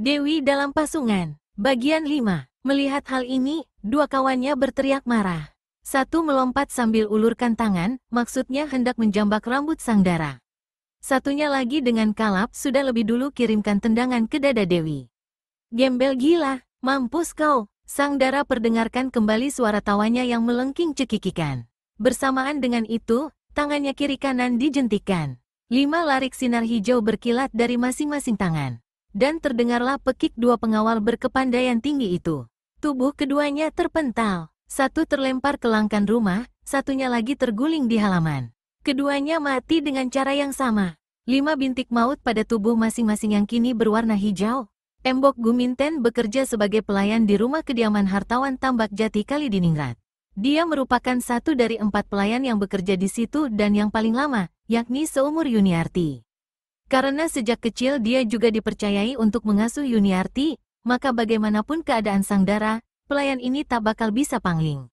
Dewi dalam pasungan. Bagian 5. Melihat hal ini, dua kawannya berteriak marah. Satu melompat sambil ulurkan tangan, maksudnya hendak menjambak rambut sang dara. Satunya lagi dengan kalap sudah lebih dulu kirimkan tendangan ke dada Dewi. Gembel gila, mampus kau. Sang dara perdengarkan kembali suara tawanya yang melengking cekikikan. Bersamaan dengan itu, tangannya kiri kanan dijentikkan. 5 larik sinar hijau berkilat dari masing-masing tangan. Dan terdengarlah pekik dua pengawal berkepandaian tinggi itu. Tubuh keduanya terpental. Satu terlempar ke langkan rumah, satunya lagi terguling di halaman. Keduanya mati dengan cara yang sama. 5 bintik maut pada tubuh masing-masing yang kini berwarna hijau. Embok Guminten bekerja sebagai pelayan di rumah kediaman hartawan Tambak Jati Kalidiningrat. Dia merupakan satu dari 4 pelayan yang bekerja di situ dan yang paling lama, yakni seumur Yuniarti. Karena sejak kecil dia juga dipercayai untuk mengasuh Yuniarti, maka bagaimanapun keadaan sang dara, pelayan ini tak bakal bisa pangling.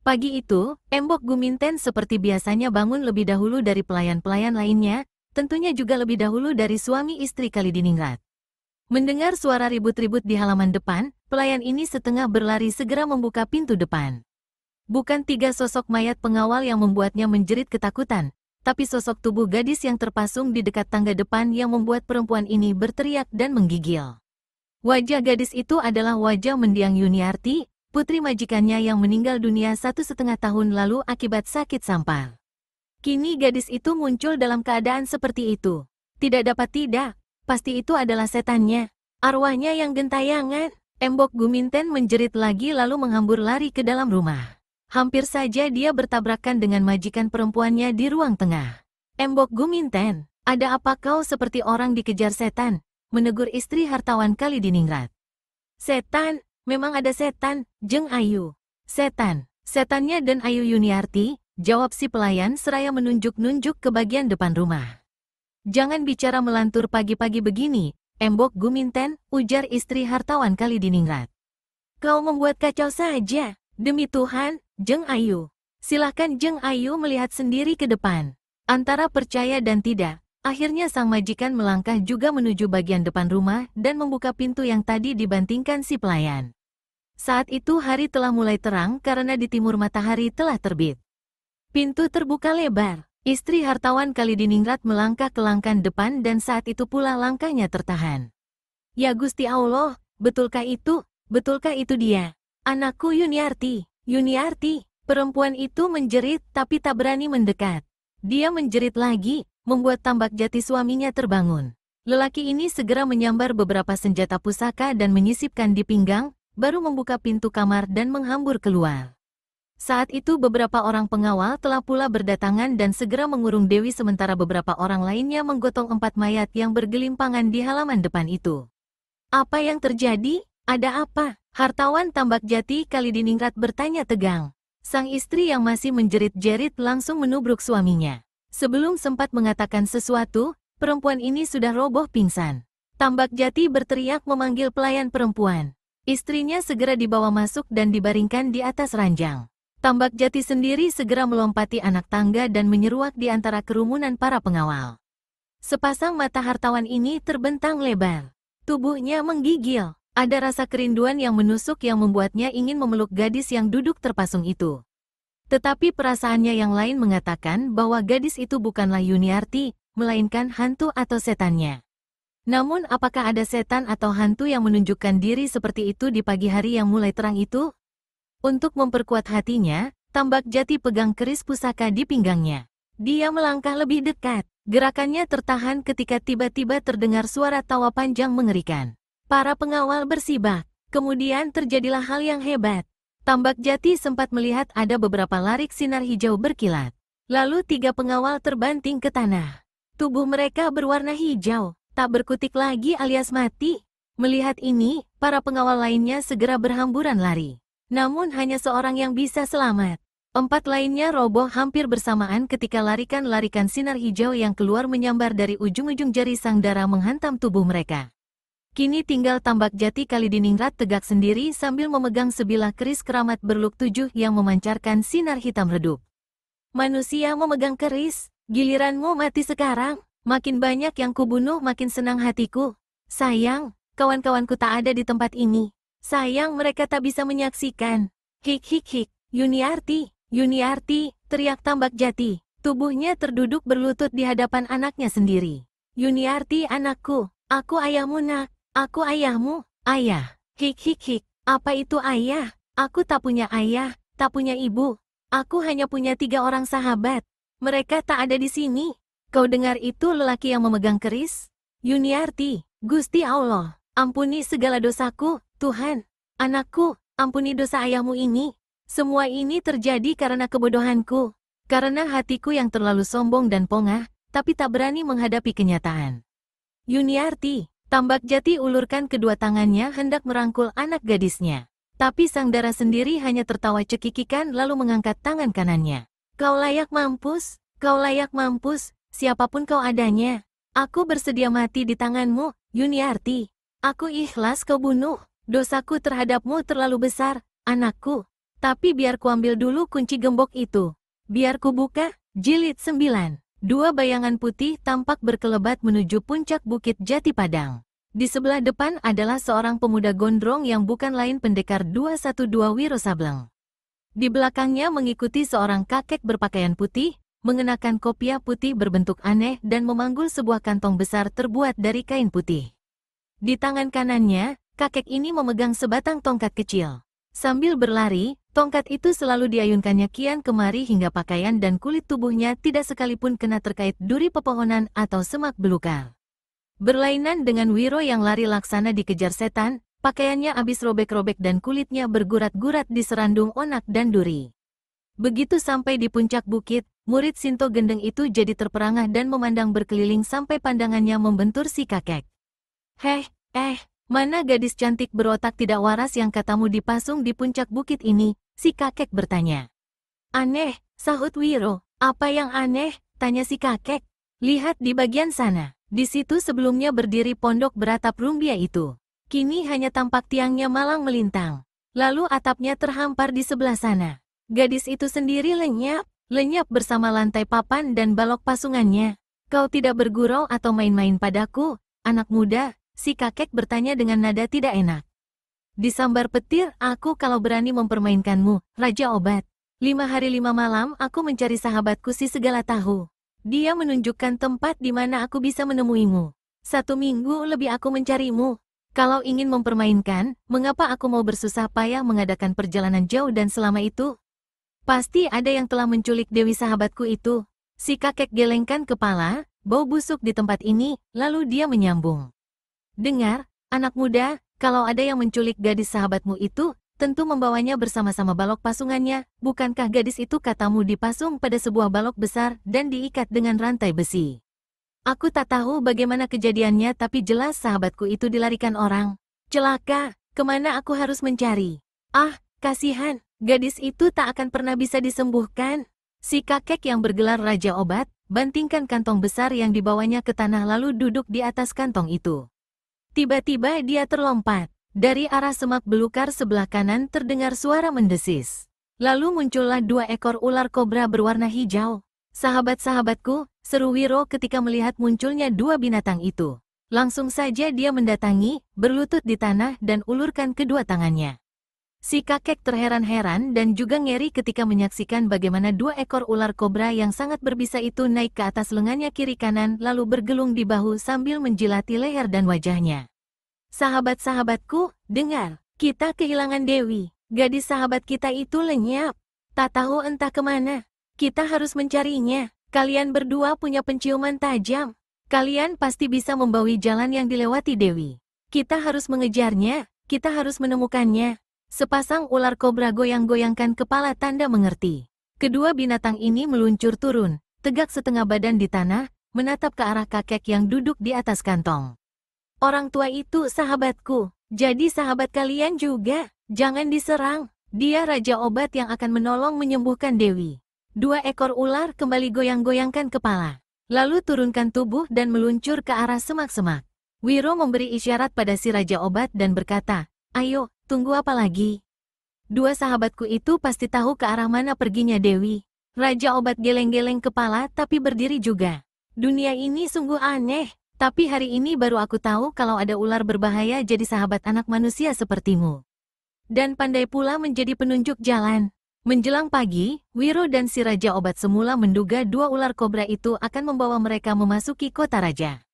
Pagi itu, Embok Guminten seperti biasanya bangun lebih dahulu dari pelayan-pelayan lainnya, tentunya juga lebih dahulu dari suami istri Kalidiningrat. Mendengar suara ribut-ribut di halaman depan, pelayan ini setengah berlari segera membuka pintu depan. Bukan 3 sosok mayat pengawal yang membuatnya menjerit ketakutan, tapi sosok tubuh gadis yang terpasung di dekat tangga depan yang membuat perempuan ini berteriak dan menggigil. Wajah gadis itu adalah wajah mendiang Yuniarti, putri majikannya yang meninggal dunia 1,5 tahun lalu akibat sakit sampar. Kini gadis itu muncul dalam keadaan seperti itu. Tidak dapat tidak, pasti itu adalah setannya. Arwahnya yang gentayangan. Embok Guminten menjerit lagi lalu menghambur lari ke dalam rumah. Hampir saja dia bertabrakan dengan majikan perempuannya di ruang tengah. Embok Guminten, ada apa kau seperti orang dikejar setan? Menegur istri hartawan Kalidiningrat. Setan, memang ada setan, Jeng Ayu. Setan, setannya dan Ayu Yuniarti, jawab si pelayan seraya menunjuk-nunjuk ke bagian depan rumah. Jangan bicara melantur pagi-pagi begini, Embok Guminten, ujar istri hartawan Kalidiningrat. Kau membuat kacau saja, demi Tuhan, Jeng Ayu. Silahkan Jeng Ayu melihat sendiri ke depan. Antara percaya dan tidak, akhirnya sang majikan melangkah juga menuju bagian depan rumah dan membuka pintu yang tadi dibantingkan si pelayan. Saat itu hari telah mulai terang karena di timur matahari telah terbit. Pintu terbuka lebar. Istri hartawan Kalidiningrat melangkah ke langkan depan dan saat itu pula langkahnya tertahan. Ya Gusti Allah, betulkah itu? Betulkah itu dia? Anakku Yuniarti. Yuniarti, perempuan itu menjerit tapi tak berani mendekat. Dia menjerit lagi, membuat Tambak Jati suaminya terbangun. Lelaki ini segera menyambar beberapa senjata pusaka dan menyisipkan di pinggang, baru membuka pintu kamar dan menghambur keluar. Saat itu beberapa orang pengawal telah pula berdatangan dan segera mengurung Dewi sementara beberapa orang lainnya menggotong 4 mayat yang bergelimpangan di halaman depan itu. Apa yang terjadi? Ada apa? Hartawan Tambak Jati Kalidiningrat bertanya tegang. Sang istri yang masih menjerit-jerit langsung menubruk suaminya. Sebelum sempat mengatakan sesuatu, perempuan ini sudah roboh pingsan. Tambak Jati berteriak memanggil pelayan perempuan. Istrinya segera dibawa masuk dan dibaringkan di atas ranjang. Tambak Jati sendiri segera melompati anak tangga dan menyeruak di antara kerumunan para pengawal. Sepasang mata hartawan ini terbentang lebar. Tubuhnya menggigil. Ada rasa kerinduan yang menusuk yang membuatnya ingin memeluk gadis yang duduk terpasung itu. Tetapi perasaannya yang lain mengatakan bahwa gadis itu bukanlah Yuniarti, melainkan hantu atau setannya. Namun apakah ada setan atau hantu yang menunjukkan diri seperti itu di pagi hari yang mulai terang itu? Untuk memperkuat hatinya, Tambak Jati pegang keris pusaka di pinggangnya. Dia melangkah lebih dekat. Gerakannya tertahan ketika tiba-tiba terdengar suara tawa panjang mengerikan. Para pengawal bersibak. Kemudian terjadilah hal yang hebat. Tambak Jati sempat melihat ada beberapa larik sinar hijau berkilat. Lalu 3 pengawal terbanting ke tanah. Tubuh mereka berwarna hijau, tak berkutik lagi alias mati. Melihat ini, para pengawal lainnya segera berhamburan lari. Namun hanya seorang yang bisa selamat. 4 lainnya roboh hampir bersamaan ketika larikan-larikan sinar hijau yang keluar menyambar dari ujung-ujung jari sang dara menghantam tubuh mereka. Kini tinggal Tambak Jati Kalidiningrat tegak sendiri sambil memegang sebilah keris keramat berluk 7 yang memancarkan sinar hitam redup. Manusia memegang keris, giliranmu mati sekarang. Makin banyak yang kubunuh makin senang hatiku. Sayang, kawan-kawanku tak ada di tempat ini. Sayang mereka tak bisa menyaksikan. Hik hik hik, Yuniarti, teriak Tambak Jati. Tubuhnya terduduk berlutut di hadapan anaknya sendiri. Yuniarti anakku, aku ayahmu nak, aku ayahmu, ayah. Hik hik hik, apa itu ayah? Aku tak punya ayah, tak punya ibu. Aku hanya punya 3 orang sahabat. Mereka tak ada di sini. Kau dengar itu lelaki yang memegang keris? Yuniarti, Gusti Allah, ampuni segala dosaku, Tuhan. Anakku, ampuni dosa ayahmu ini. Semua ini terjadi karena kebodohanku. Karena hatiku yang terlalu sombong dan pongah, tapi tak berani menghadapi kenyataan. Yuniarti, Tambak Jati ulurkan kedua tangannya hendak merangkul anak gadisnya. Tapi Sang Dara sendiri hanya tertawa cekikikan lalu mengangkat tangan kanannya. Kau layak mampus, siapapun kau adanya. Aku bersedia mati di tanganmu, Yuniarti. Aku ikhlas kau bunuh. Dosaku terhadapmu terlalu besar, anakku. Tapi biar kuambil dulu kunci gembok itu. Biar ku buka. Jilid 9. 2 bayangan putih tampak berkelebat menuju puncak Bukit Jati Padang. Di sebelah depan adalah seorang pemuda gondrong yang bukan lain pendekar 212 Wiro Sableng. Di belakangnya mengikuti seorang kakek berpakaian putih, mengenakan kopiah putih berbentuk aneh dan memanggul sebuah kantong besar terbuat dari kain putih. Di tangan kanannya, kakek ini memegang sebatang tongkat kecil. Sambil berlari, tongkat itu selalu diayunkannya kian kemari hingga pakaian dan kulit tubuhnya tidak sekalipun kena terkait duri pepohonan atau semak belukar. Berlainan dengan Wiro yang lari laksana dikejar setan, pakaiannya habis robek-robek dan kulitnya bergurat-gurat di serandung onak dan duri. Begitu sampai di puncak bukit, murid Sinto Gendeng itu jadi terperangah dan memandang berkeliling sampai pandangannya membentur si kakek. Mana gadis cantik berotak tidak waras yang katamu dipasung di puncak bukit ini? Si kakek bertanya. Aneh, sahut Wiro. Apa yang aneh? Tanya si kakek. Lihat di bagian sana. Di situ sebelumnya berdiri pondok beratap rumbia itu. Kini hanya tampak tiangnya malang melintang. Lalu atapnya terhampar di sebelah sana. Gadis itu sendiri lenyap bersama lantai papan dan balok pasungannya. Kau tidak bergurau atau main-main padaku, anak muda? Si kakek bertanya dengan nada tidak enak. Disambar petir aku kalau berani mempermainkanmu, Raja Obat. 5 hari 5 malam aku mencari sahabatku si segala tahu. Dia menunjukkan tempat di mana aku bisa menemuimu. 1 minggu lebih aku mencarimu. Kalau ingin mempermainkan, mengapa aku mau bersusah payah mengadakan perjalanan jauh dan selama itu? Pasti ada yang telah menculik Dewi sahabatku itu. Si kakek gelengkan kepala, bau busuk di tempat ini, lalu dia menyambung. Dengar, anak muda, kalau ada yang menculik gadis sahabatmu itu, tentu membawanya bersama-sama balok pasungannya. Bukankah gadis itu katamu dipasung pada sebuah balok besar dan diikat dengan rantai besi? Aku tak tahu bagaimana kejadiannya tapi jelas sahabatku itu dilarikan orang. Celaka, kemana aku harus mencari? Ah, kasihan, gadis itu tak akan pernah bisa disembuhkan. Si kakek yang bergelar Raja Obat, bantingkan kantong besar yang dibawanya ke tanah lalu duduk di atas kantong itu. Tiba-tiba dia terlompat. Dari arah semak belukar sebelah kanan terdengar suara mendesis. Lalu muncullah 2 ekor ular kobra berwarna hijau. Sahabat-sahabatku, seru Wiro ketika melihat munculnya 2 binatang itu. Langsung saja dia mendatangi, berlutut di tanah dan ulurkan kedua tangannya. Si kakek terheran-heran dan juga ngeri ketika menyaksikan bagaimana 2 ekor ular kobra yang sangat berbisa itu naik ke atas lengannya kiri kanan lalu bergelung di bahu sambil menjilati leher dan wajahnya. Sahabat-sahabatku, dengar, kita kehilangan Dewi. Gadis sahabat kita itu lenyap. Tak tahu entah kemana. Kita harus mencarinya. Kalian berdua punya penciuman tajam. Kalian pasti bisa membawi jalan yang dilewati Dewi. Kita harus mengejarnya, kita harus menemukannya. Sepasang ular kobra goyang-goyangkan kepala tanda mengerti. Kedua binatang ini meluncur turun, tegak setengah badan di tanah, menatap ke arah kakek yang duduk di atas kantong. Orang tua itu sahabatku, jadi sahabat kalian juga. Jangan diserang, dia Raja Obat yang akan menolong menyembuhkan Dewi. 2 ekor ular kembali goyang-goyangkan kepala, lalu turunkan tubuh dan meluncur ke arah semak-semak. Wiro memberi isyarat pada si Raja Obat dan berkata, ayo, tunggu apa lagi? 2 sahabatku itu pasti tahu ke arah mana perginya Dewi. Raja Obat geleng-geleng kepala tapi berdiri juga. Dunia ini sungguh aneh. Tapi hari ini baru aku tahu kalau ada ular berbahaya jadi sahabat anak manusia sepertimu. Dan pandai pula menjadi penunjuk jalan. Menjelang pagi, Wiro dan si Raja Obat semula menduga dua ular kobra itu akan membawa mereka memasuki kota raja.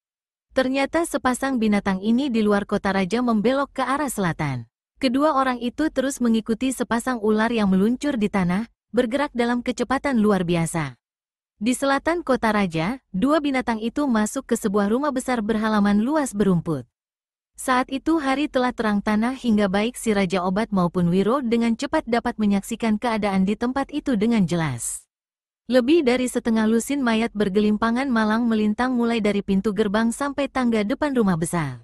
Ternyata sepasang binatang ini di luar kota raja membelok ke arah selatan. Kedua orang itu terus mengikuti sepasang ular yang meluncur di tanah, bergerak dalam kecepatan luar biasa. Di selatan kota raja, dua binatang itu masuk ke sebuah rumah besar berhalaman luas berumput. Saat itu hari telah terang tanah hingga baik si Raja Obat maupun Wiro dengan cepat dapat menyaksikan keadaan di tempat itu dengan jelas. Lebih dari setengah lusin mayat bergelimpangan malang melintang mulai dari pintu gerbang sampai tangga depan rumah besar.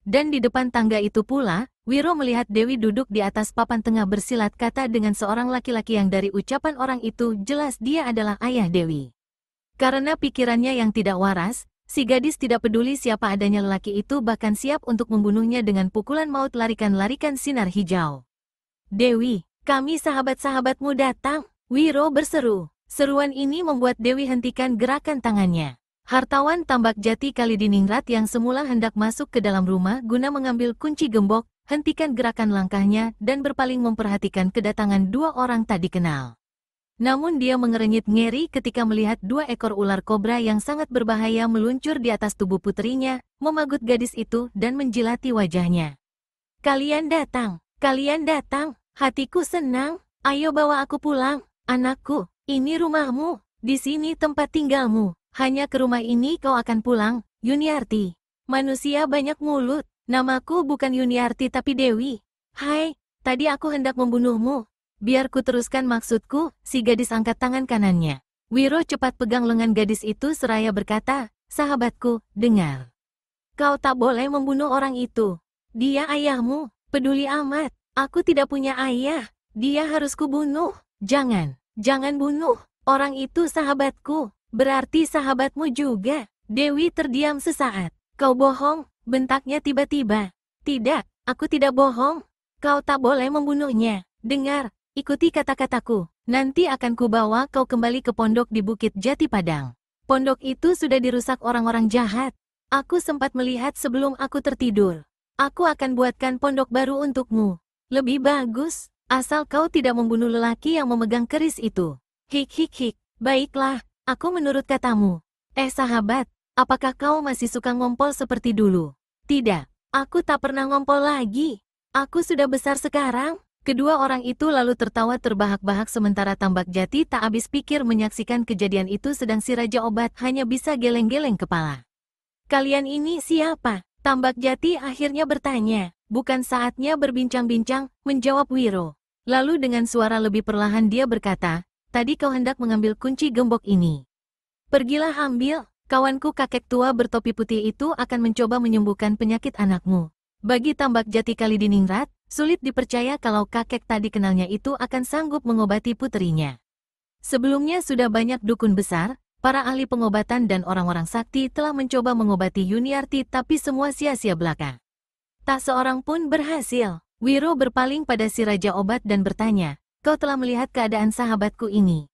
Dan di depan tangga itu pula, Wiro melihat Dewi duduk di atas papan tengah bersilat kata dengan seorang laki-laki yang dari ucapan orang itu jelas dia adalah ayah Dewi. Karena pikirannya yang tidak waras, si gadis tidak peduli siapa adanya lelaki itu bahkan siap untuk membunuhnya dengan pukulan maut larikan sinar hijau. Dewi, kami sahabat-sahabatmu datang, Wiro berseru. Seruan ini membuat Dewi hentikan gerakan tangannya. Hartawan Tambak Jati Kalidiningrat yang semula hendak masuk ke dalam rumah guna mengambil kunci gembok, hentikan gerakan langkahnya dan berpaling memperhatikan kedatangan dua orang tak dikenal. Namun dia mengerenyit ngeri ketika melihat dua ekor ular kobra yang sangat berbahaya meluncur di atas tubuh puterinya, memagut gadis itu dan menjilati wajahnya. Kalian datang, hatiku senang, ayo bawa aku pulang, anakku. Ini rumahmu, di sini tempat tinggalmu, hanya ke rumah ini kau akan pulang, Yuniarti. Manusia banyak mulut, namaku bukan Yuniarti tapi Dewi. Hai, tadi aku hendak membunuhmu. Biar ku teruskan maksudku, si gadis angkat tangan kanannya. Wiro cepat pegang lengan gadis itu seraya berkata, sahabatku, dengar. Kau tak boleh membunuh orang itu. Dia ayahmu, peduli amat, aku tidak punya ayah, dia harus kubunuh, Jangan bunuh, orang itu sahabatku, berarti sahabatmu juga. Dewi terdiam sesaat. Kau bohong, bentaknya tiba-tiba. Tidak, aku tidak bohong. Kau tak boleh membunuhnya. Dengar, ikuti kata-kataku. Nanti akan kubawa kau kembali ke pondok di Bukit Jati Padang. Pondok itu sudah dirusak orang-orang jahat. Aku sempat melihat sebelum aku tertidur. Aku akan buatkan pondok baru untukmu. Lebih bagus. Asal kau tidak membunuh lelaki yang memegang keris itu. Hik. Baiklah, aku menurut katamu. Sahabat, apakah kau masih suka ngompol seperti dulu? Tidak, aku tak pernah ngompol lagi. Aku sudah besar sekarang. Kedua orang itu lalu tertawa terbahak-bahak sementara Tambak Jati tak habis pikir menyaksikan kejadian itu sedang si Raja Obat hanya bisa geleng-geleng kepala. Kalian ini siapa? Tambak Jati akhirnya bertanya. Bukan saatnya berbincang-bincang, menjawab Wiro. Lalu dengan suara lebih perlahan dia berkata, tadi kau hendak mengambil kunci gembok ini. Pergilah ambil, kawanku kakek tua bertopi putih itu akan mencoba menyembuhkan penyakit anakmu. Bagi Tambak Jati Kalidiningrat, sulit dipercaya kalau kakek tadi kenalnya itu akan sanggup mengobati puterinya. Sebelumnya sudah banyak dukun besar, para ahli pengobatan dan orang-orang sakti telah mencoba mengobati Yuniarti tapi semua sia-sia belaka. Tak seorang pun berhasil. Wiro berpaling pada si Raja Obat dan bertanya, kau telah melihat keadaan sahabatku ini.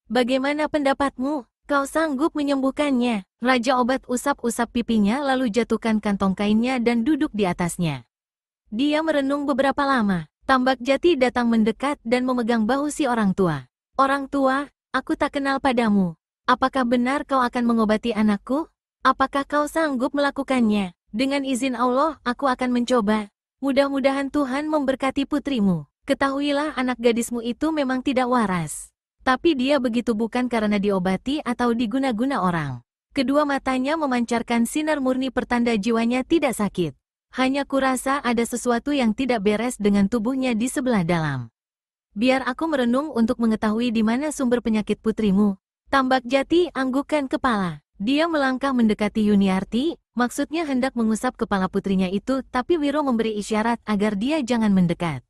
Bagaimana pendapatmu? Kau sanggup menyembuhkannya? Raja Obat usap-usap pipinya lalu jatuhkan kantong kainnya dan duduk di atasnya. Dia merenung beberapa lama. Tambak Jati datang mendekat dan memegang bahu si orang tua. Orang tua, aku tak kenal padamu. Apakah benar kau akan mengobati anakku? Apakah kau sanggup melakukannya? Dengan izin Allah, aku akan mencoba. Mudah-mudahan Tuhan memberkati putrimu. Ketahuilah anak gadismu itu memang tidak waras. Tapi dia begitu bukan karena diobati atau diguna-guna orang. Kedua matanya memancarkan sinar murni pertanda jiwanya tidak sakit. Hanya kurasa ada sesuatu yang tidak beres dengan tubuhnya di sebelah dalam. Biar aku merenung untuk mengetahui di mana sumber penyakit putrimu. Tambak Jati anggukkan kepala. Dia melangkah mendekati Yuniarti, maksudnya hendak mengusap kepala putrinya itu, tapi Wiro memberi isyarat agar dia jangan mendekat.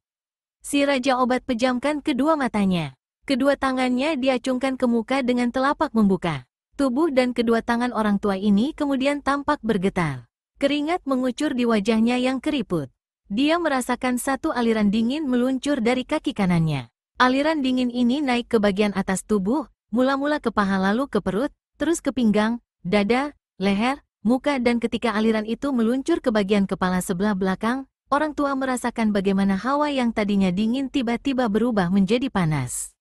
Si Raja Obat pejamkan kedua matanya. Kedua tangannya diacungkan ke muka dengan telapak membuka. Tubuh dan kedua tangan orang tua ini kemudian tampak bergetar. Keringat mengucur di wajahnya yang keriput. Dia merasakan satu aliran dingin meluncur dari kaki kanannya. Aliran dingin ini naik ke bagian atas tubuh, mula-mula ke paha lalu ke perut, terus ke pinggang, dada, leher, muka dan ketika aliran itu meluncur ke bagian kepala sebelah belakang, orang tua merasakan bagaimana hawa yang tadinya dingin tiba-tiba berubah menjadi panas.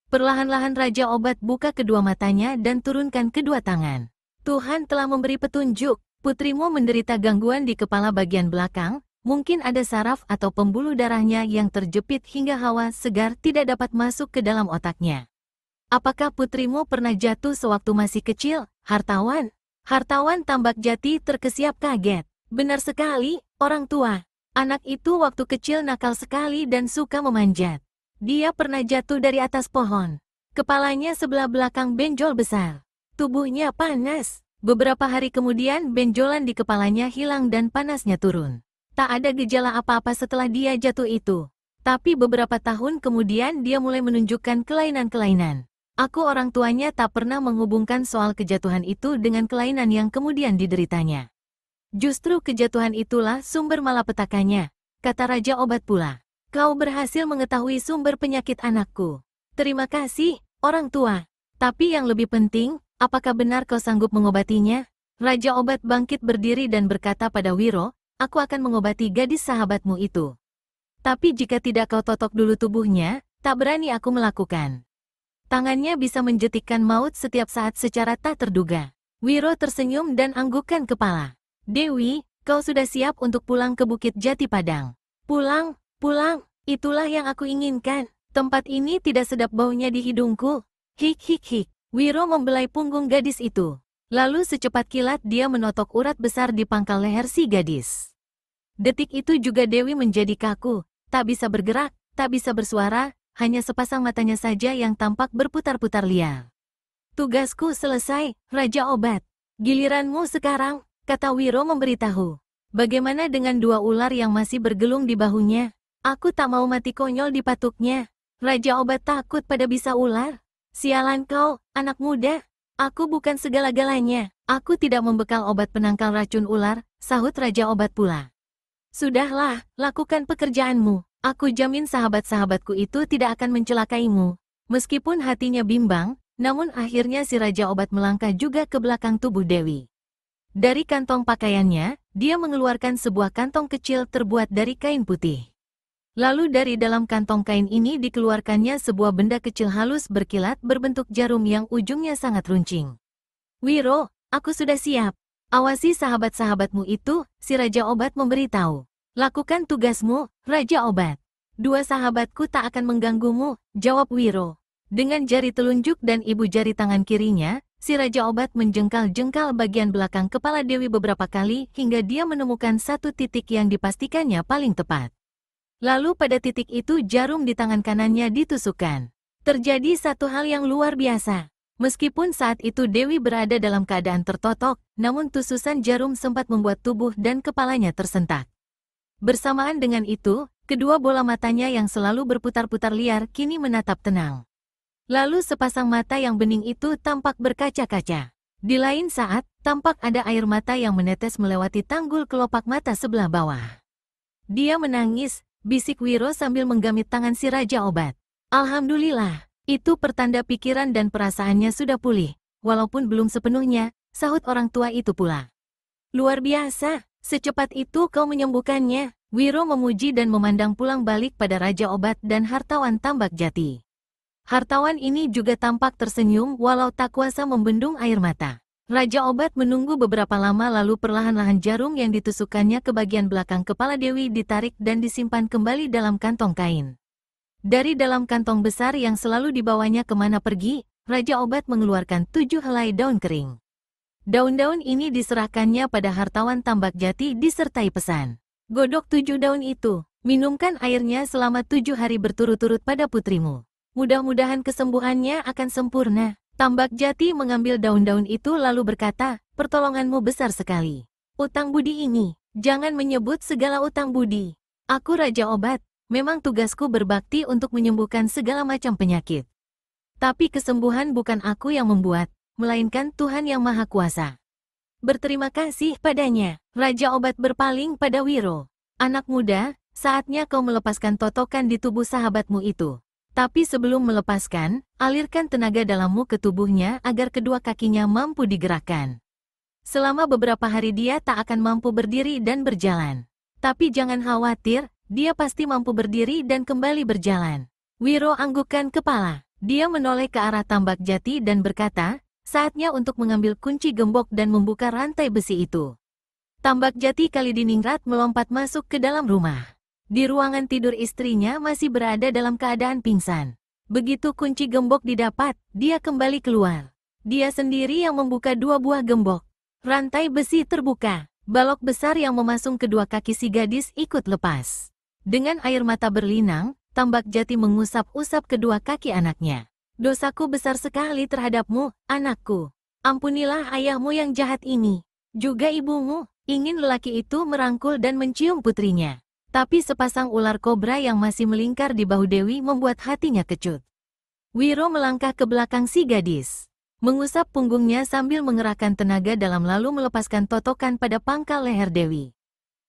Perlahan-lahan Raja Obat buka kedua matanya dan turunkan kedua tangan. Tuhan telah memberi petunjuk, putrimu menderita gangguan di kepala bagian belakang, mungkin ada saraf atau pembuluh darahnya yang terjepit hingga hawa segar tidak dapat masuk ke dalam otaknya. Apakah putrimu pernah jatuh sewaktu masih kecil, hartawan? Hartawan Tambak Jati terkesiap kaget. Benar sekali, orang tua. Anak itu waktu kecil nakal sekali dan suka memanjat. Dia pernah jatuh dari atas pohon. Kepalanya sebelah belakang benjol besar. Tubuhnya panas. Beberapa hari kemudian benjolan di kepalanya hilang dan panasnya turun. Tak ada gejala apa-apa setelah dia jatuh itu. Tapi beberapa tahun kemudian dia mulai menunjukkan kelainan-kelainan. Aku orang tuanya tak pernah menghubungkan soal kejatuhan itu dengan kelainan yang kemudian dideritanya. Justru kejatuhan itulah sumber malapetakannya, kata Raja Obat pula. Kau berhasil mengetahui sumber penyakit anakku. Terima kasih, orang tua. Tapi yang lebih penting, apakah benar kau sanggup mengobatinya? Raja Obat bangkit berdiri dan berkata pada Wiro, aku akan mengobati gadis sahabatmu itu. Tapi jika tidak kau totok dulu tubuhnya, tak berani aku melakukan. Tangannya bisa menjetikkan maut setiap saat secara tak terduga. Wiro tersenyum dan anggukkan kepala. Dewi, kau sudah siap untuk pulang ke Bukit Jati Padang. Pulang, itulah yang aku inginkan. Tempat ini tidak sedap baunya di hidungku. Hik. Wiro membelai punggung gadis itu. Lalu secepat kilat dia menotok urat besar di pangkal leher si gadis. Detik itu juga Dewi menjadi kaku, tak bisa bergerak, tak bisa bersuara, hanya sepasang matanya saja yang tampak berputar-putar liar. Tugasku selesai, Raja Obat. Giliranmu sekarang, kata Wiro memberitahu. Bagaimana dengan dua ular yang masih bergelung di bahunya? Aku tak mau mati konyol dipatuknya. Raja Obat takut pada bisa ular. Sialan kau, anak muda. Aku bukan segala-galanya. Aku tidak membekal obat penangkal racun ular, sahut Raja Obat pula. Sudahlah, lakukan pekerjaanmu. Aku jamin sahabat-sahabatku itu tidak akan mencelakaimu. Meskipun hatinya bimbang, namun akhirnya si Raja Obat melangkah juga ke belakang tubuh Dewi. Dari kantong pakaiannya, dia mengeluarkan sebuah kantong kecil terbuat dari kain putih. Lalu dari dalam kantong kain ini dikeluarkannya sebuah benda kecil halus berkilat berbentuk jarum yang ujungnya sangat runcing. Wiro, aku sudah siap. Awasi sahabat-sahabatmu itu, si Raja Obat memberitahu. Lakukan tugasmu, Raja Obat. Dua sahabatku tak akan mengganggumu, jawab Wiro. Dengan jari telunjuk dan ibu jari tangan kirinya, si Raja Obat menjengkal-jengkal bagian belakang kepala Dewi beberapa kali hingga dia menemukan satu titik yang dipastikannya paling tepat. Lalu pada titik itu jarum di tangan kanannya ditusukkan. Terjadi satu hal yang luar biasa. Meskipun saat itu Dewi berada dalam keadaan tertotok, namun tususan jarum sempat membuat tubuh dan kepalanya tersentak. Bersamaan dengan itu, kedua bola matanya yang selalu berputar-putar liar kini menatap tenang. Lalu sepasang mata yang bening itu tampak berkaca-kaca. Di lain saat, tampak ada air mata yang menetes melewati tanggul kelopak mata sebelah bawah. Dia menangis, bisik Wiro sambil menggamit tangan si Raja Obat. Alhamdulillah, itu pertanda pikiran dan perasaannya sudah pulih. Walaupun belum sepenuhnya, sahut orang tua itu pula. Luar biasa, secepat itu kau menyembuhkannya. Wiro memuji dan memandang pulang balik pada Raja Obat dan hartawan Tambak Jati. Hartawan ini juga tampak tersenyum walau tak kuasa membendung air mata. Raja Obat menunggu beberapa lama lalu perlahan-lahan jarum yang ditusukkannya ke bagian belakang kepala Dewi ditarik dan disimpan kembali dalam kantong kain. Dari dalam kantong besar yang selalu dibawanya kemana pergi, Raja Obat mengeluarkan 7 helai daun kering. Daun-daun ini diserahkannya pada hartawan Tambak Jati disertai pesan. Godok 7 daun itu, minumkan airnya selama 7 hari berturut-turut pada putrimu. Mudah-mudahan kesembuhannya akan sempurna. Tambak Jati mengambil daun-daun itu lalu berkata, pertolonganmu besar sekali. Utang budi ini, jangan menyebut segala utang budi. Aku Raja Obat, memang tugasku berbakti untuk menyembuhkan segala macam penyakit. Tapi kesembuhan bukan aku yang membuat, melainkan Tuhan yang Maha Kuasa. Berterima kasih padanya. Raja Obat berpaling pada Wiro. Anak muda, saatnya kau melepaskan totokan di tubuh sahabatmu itu. Tapi sebelum melepaskan, alirkan tenaga dalammu ke tubuhnya agar kedua kakinya mampu digerakkan. Selama beberapa hari dia tak akan mampu berdiri dan berjalan. Tapi jangan khawatir, dia pasti mampu berdiri dan kembali berjalan. Wiro anggukkan kepala. Dia menoleh ke arah tambak jati dan berkata, saatnya untuk mengambil kunci gembok dan membuka rantai besi itu. Tambak jati Kalidiningrat melompat masuk ke dalam rumah. Di ruangan tidur istrinya masih berada dalam keadaan pingsan. Begitu kunci gembok didapat, dia kembali keluar. Dia sendiri yang membuka 2 buah gembok. Rantai besi terbuka. Balok besar yang memasung kedua kaki si gadis ikut lepas. Dengan air mata berlinang, tambak jati mengusap-usap kedua kaki anaknya. Dosaku besar sekali terhadapmu, anakku. Ampunilah ayahmu yang jahat ini. Juga ibumu. Ingin lelaki itu merangkul dan mencium putrinya. Tapi sepasang ular kobra yang masih melingkar di bahu Dewi membuat hatinya kecut. Wiro melangkah ke belakang si gadis. Mengusap punggungnya sambil mengerahkan tenaga dalam lalu melepaskan totokan pada pangkal leher Dewi.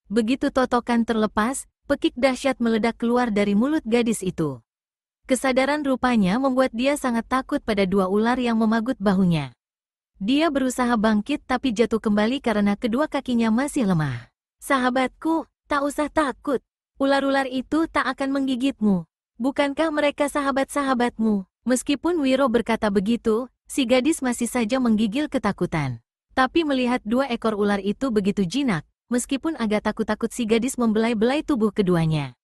Begitu totokan terlepas, pekik dahsyat meledak keluar dari mulut gadis itu. Kesadaran rupanya membuat dia sangat takut pada 2 ular yang memagut bahunya. Dia berusaha bangkit tapi jatuh kembali karena kedua kakinya masih lemah. Sahabatku, tak usah takut. Ular-ular itu tak akan menggigitmu. Bukankah mereka sahabat-sahabatmu? Meskipun Wiro berkata begitu, si gadis masih saja menggigil ketakutan. Tapi melihat 2 ekor ular itu begitu jinak, meskipun agak takut-takut si gadis membelai-belai tubuh keduanya.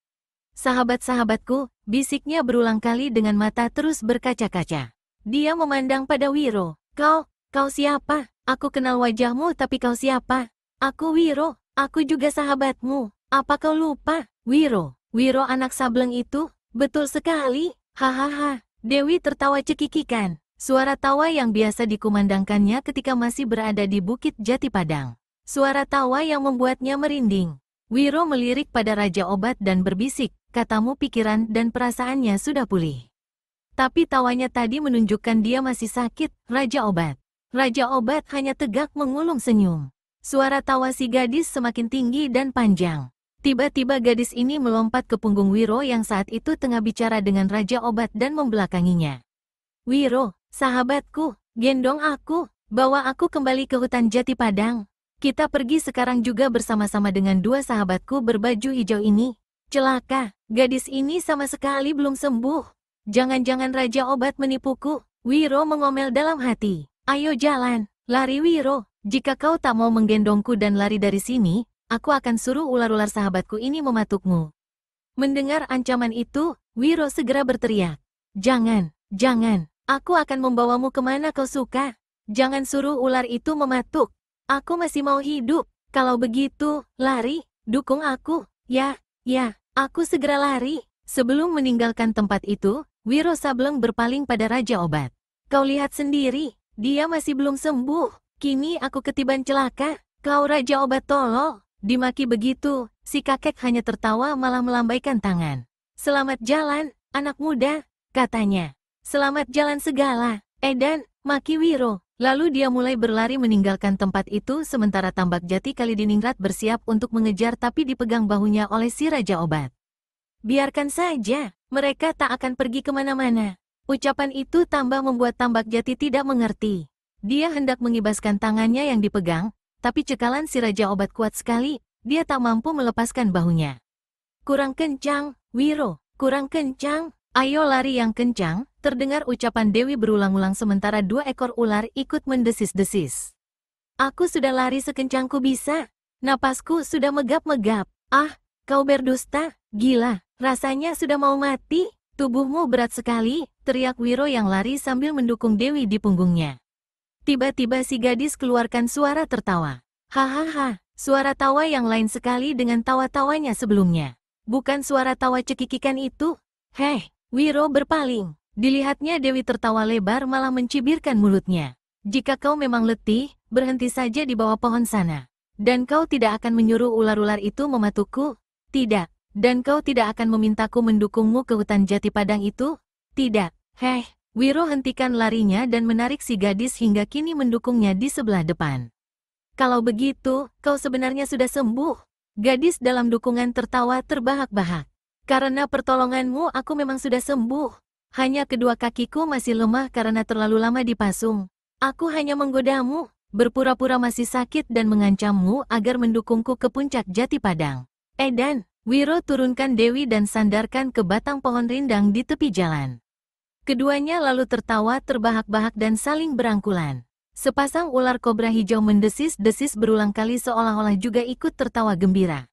Sahabat-sahabatku, bisiknya berulang kali dengan mata terus berkaca-kaca. Dia memandang pada Wiro. Kau siapa? Aku kenal wajahmu tapi kau siapa? Aku Wiro, aku juga sahabatmu. Apa kau lupa? Wiro anak sableng itu? Betul sekali. Hahaha. Dewi tertawa cekikikan. Suara tawa yang biasa dikumandangkannya ketika masih berada di Bukit Jati Padang. Suara tawa yang membuatnya merinding. Wiro melirik pada Raja Obat dan berbisik, katamu pikiran dan perasaannya sudah pulih. Tapi tawanya tadi menunjukkan dia masih sakit, Raja Obat. Raja Obat hanya tegak mengulung senyum. Suara tawa si gadis semakin tinggi dan panjang. Tiba-tiba gadis ini melompat ke punggung Wiro yang saat itu tengah bicara dengan Raja Obat dan membelakanginya. Wiro, sahabatku, gendong aku, bawa aku kembali ke hutan Jati Padang. Kita pergi sekarang juga bersama-sama dengan 2 sahabatku berbaju hijau ini. Celaka, gadis ini sama sekali belum sembuh. Jangan-jangan Raja Obat menipuku. Wiro mengomel dalam hati. Ayo jalan, lari Wiro. Jika kau tak mau menggendongku dan lari dari sini, aku akan suruh ular-ular sahabatku ini mematukmu. Mendengar ancaman itu, Wiro segera berteriak. Jangan, aku akan membawamu kemana kau suka. Jangan suruh ular itu mematuk. Aku masih mau hidup. Kalau begitu, lari, dukung aku. Ya, aku segera lari. Sebelum meninggalkan tempat itu, Wiro Sableng berpaling pada Raja Obat. Kau lihat sendiri, dia masih belum sembuh. Kini aku ketiban celaka. Kau Raja Obat tolol. Dimaki begitu, si kakek hanya tertawa malah melambaikan tangan. Selamat jalan, anak muda, katanya. Selamat jalan segala, Edan, maki Wiro. Lalu dia mulai berlari meninggalkan tempat itu sementara Tambak Jati Kalidiningrat bersiap untuk mengejar tapi dipegang bahunya oleh si Raja Obat. Biarkan saja, mereka tak akan pergi kemana-mana. Ucapan itu tambah membuat Tambak Jati tidak mengerti. Dia hendak mengibaskan tangannya yang dipegang, tapi cekalan si Raja Obat kuat sekali, dia tak mampu melepaskan bahunya. Kurang kencang, Wiro, kurang kencang, ayo lari yang kencang, terdengar ucapan Dewi berulang-ulang sementara 2 ekor ular ikut mendesis-desis. Aku sudah lari sekencangku bisa, napasku sudah megap-megap, kau berdusta, gila, rasanya sudah mau mati, tubuhmu berat sekali, teriak Wiro yang lari sambil mendukung Dewi di punggungnya. Tiba-tiba si gadis keluarkan suara tertawa. Hahaha, suara tawa yang lain sekali dengan tawa-tawanya sebelumnya. Bukan suara tawa cekikikan itu. Heh, Wiro berpaling. Dilihatnya Dewi tertawa lebar malah mencibirkan mulutnya. Jika kau memang letih, berhenti saja di bawah pohon sana. Dan kau tidak akan menyuruh ular-ular itu mematukku? Tidak. Dan kau tidak akan memintaku mendukungmu ke hutan Jati Padang itu? Tidak. Heh. Wiro hentikan larinya dan menarik si gadis hingga kini mendukungnya di sebelah depan. Kalau begitu, kau sebenarnya sudah sembuh. Gadis dalam dukungan tertawa terbahak-bahak. Karena pertolonganmu aku memang sudah sembuh. Hanya kedua kakiku masih lemah karena terlalu lama dipasung. Aku hanya menggodamu. berpura-pura masih sakit dan mengancammu agar mendukungku ke puncak Jati Padang. Dan, Wiro turunkan Dewi dan sandarkan ke batang pohon rindang di tepi jalan. Keduanya lalu tertawa terbahak-bahak dan saling berangkulan. Sepasang ular kobra hijau mendesis-desis berulang kali seolah-olah juga ikut tertawa gembira.